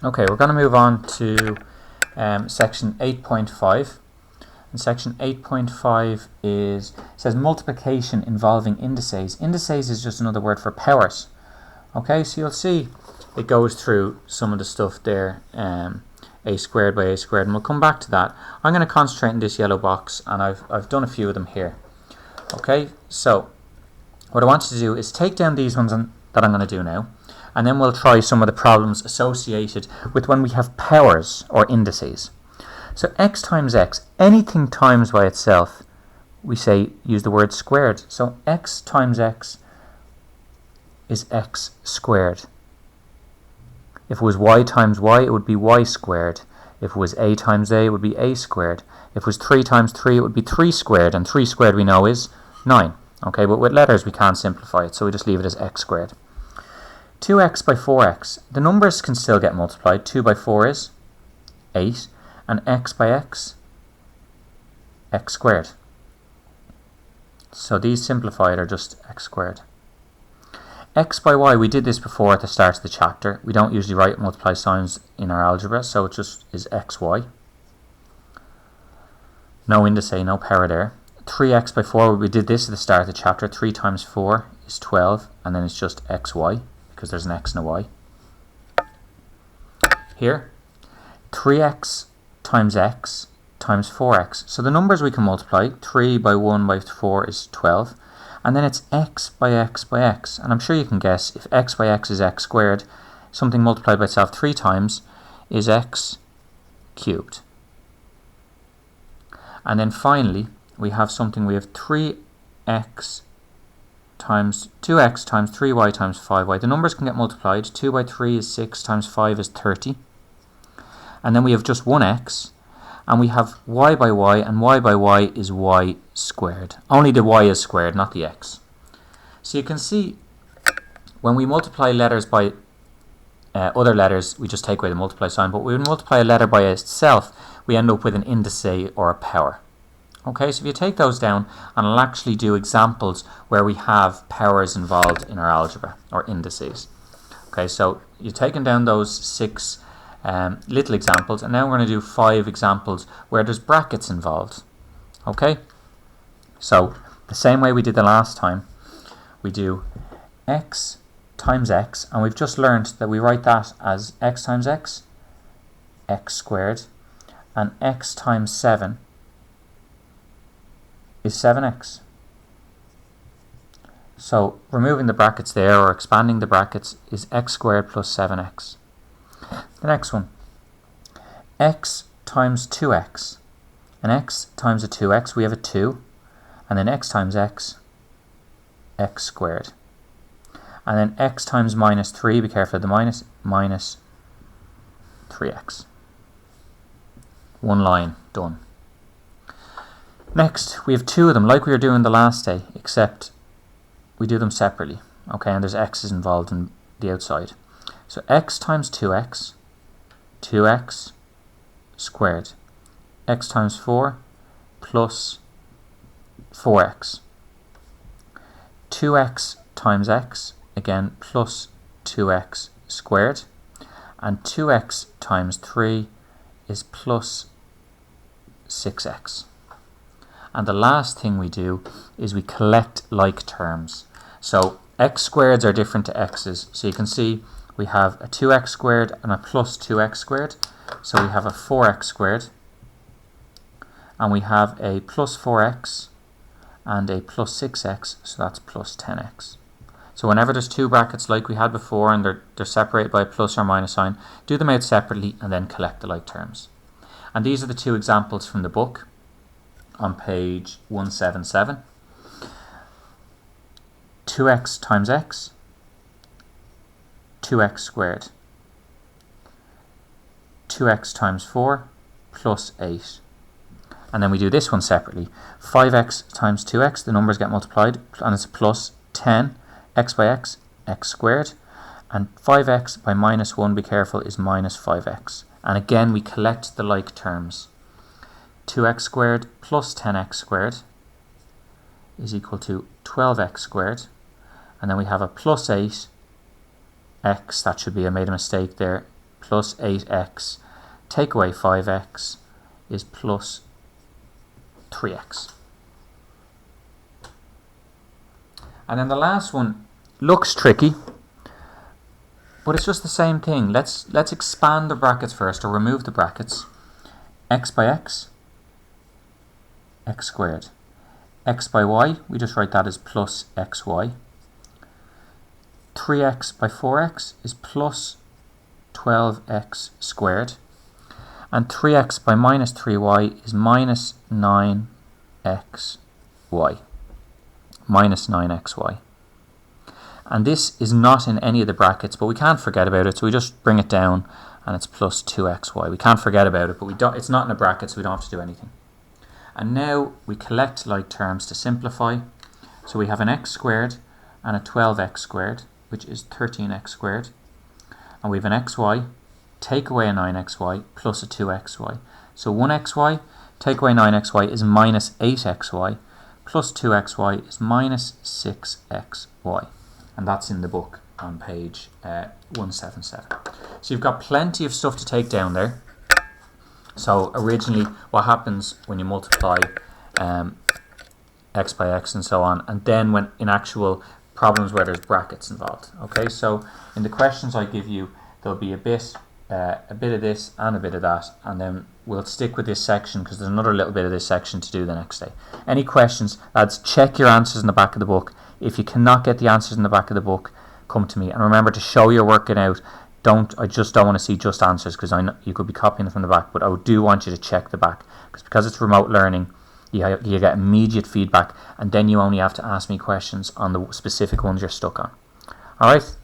Okay, we're going to move on to section 8.5. And section 8.5 says multiplication involving indices. Indices is just another word for powers. Okay, so you'll see it goes through some of the stuff there, a squared by a squared, and we'll come back to that. I'm going to concentrate in this yellow box, and I've done a few of them here. Okay, so what I want you to do is take down these ones that I'm going to do now, and then we'll try some of the problems associated with when we have powers or indices. So x times x, anything times by itself, we say use the word squared. So x times x is x squared. If it was y times y, it would be y squared. If it was a times a, it would be a squared. If it was 3 times 3, it would be 3 squared, and 3 squared we know is 9. Okay, but with letters we can't simplify it, so we just leave it as x squared. 2x by 4x. The numbers can still get multiplied. 2 by 4 is 8, and x by x, x squared. So these simplified are just x squared. X by y, we did this before at the start of the chapter. We don't usually write multiply signs in our algebra, so it just is xy. No indice, no power there. 3x by 4, we did this at the start of the chapter. 3 times 4 is 12, and then it's just xy, because there's an x and a y. Here, 3x times x times 4x. So the numbers we can multiply, 3 by 1 by 4 is 12. And then it's x by x by x. And I'm sure you can guess, if x by x is x squared, something multiplied by itself 3 times is x cubed. And then finally, we have 3x times 2x times 3y times 5y. The numbers can get multiplied. 2 by 3 is 6 times 5 is 30. And then we have just one x. And we have y by y, and y by y is y squared. Only the y is squared, not the x. So you can see when we multiply letters by other letters, we just take away the multiply sign. But when we multiply a letter by itself, we end up with an indice or a power. Okay, so if you take those down, and I'll actually do examples where we have powers involved in our algebra, or indices. Okay, so you've taken down those 6 little examples, and now we're going to do 5 examples where there's brackets involved. Okay, so the same way we did the last time, we do x times x, and we've just learned that we write that as x times x, x squared, and x times 7 is 7x. So removing the brackets there, or expanding the brackets, is x squared plus 7x. The next one, x times 2x, and x times a 2x, we have a 2, and then x times x, x squared. And then x times minus 3, be careful of the minus, minus 3x. One line, done. Next, we have 2 of them, like we were doing the last day, except we do them separately. Okay, and there's x's involved in the outside. So x times 2x, 2x squared. X times 4 plus 4x. 2x times x, again, plus 2x squared. And 2x times 3 is plus 6x. And the last thing we do is we collect like terms. So x squareds are different to x's. So you can see we have a 2x squared and a plus 2x squared. So we have a 4x squared. And we have a plus 4x and a plus 6x. So that's plus 10x. So whenever there's 2 brackets like we had before and they're separated by a plus or minus sign, do them out separately and then collect the like terms. And these are the 2 examples from the book on page 177. 2x times x, 2x squared. 2x times 4 plus 8. And then we do this one separately. 5x times 2x, the numbers get multiplied, and it's a plus 10. X by x, x squared. And 5x by minus 1, be careful, is minus 5x. And again, we collect the like terms. 2x squared plus 10x squared is equal to 12x squared. And then we have a plus 8x, that should be, I made a mistake there, plus 8x, take away 5x is plus 3x. And then the last one looks tricky, but it's just the same thing. Let's expand the brackets first, or remove the brackets. X by x, x squared. X by y, we just write that as plus xy. 3x by 4x is plus 12x squared. And 3x by minus 3y is minus 9xy. Minus 9xy. And this is not in any of the brackets, but we can't forget about it, so we just bring it down and it's plus 2xy. We can't forget about it, but it's not in the brackets, so we don't have to do anything. And now we collect like terms to simplify. So we have an x squared and a 12x squared, which is 13x squared. And we have an xy, take away a 9xy, plus a 2xy. So 1xy, take away 9xy is minus 8xy, plus 2xy is minus 6xy. And that's in the book on page 177. So you've got plenty of stuff to take down there. So originally, what happens when you multiply x by x and so on, and then when in actual problems where there's brackets involved. Okay, so in the questions I give you, there'll be a bit of this and a bit of that, and then we'll stick with this section because there's another little bit of this section to do the next day. Any questions, lads, check your answers in the back of the book. If you cannot get the answers in the back of the book, come to me. And remember to show you're working out. I just don't want to see just answers, because I know you could be copying them from the back, but I do want you to check the back, because it's remote learning, you get immediate feedback, and then you only have to ask me questions on the specific ones you're stuck on. Alright?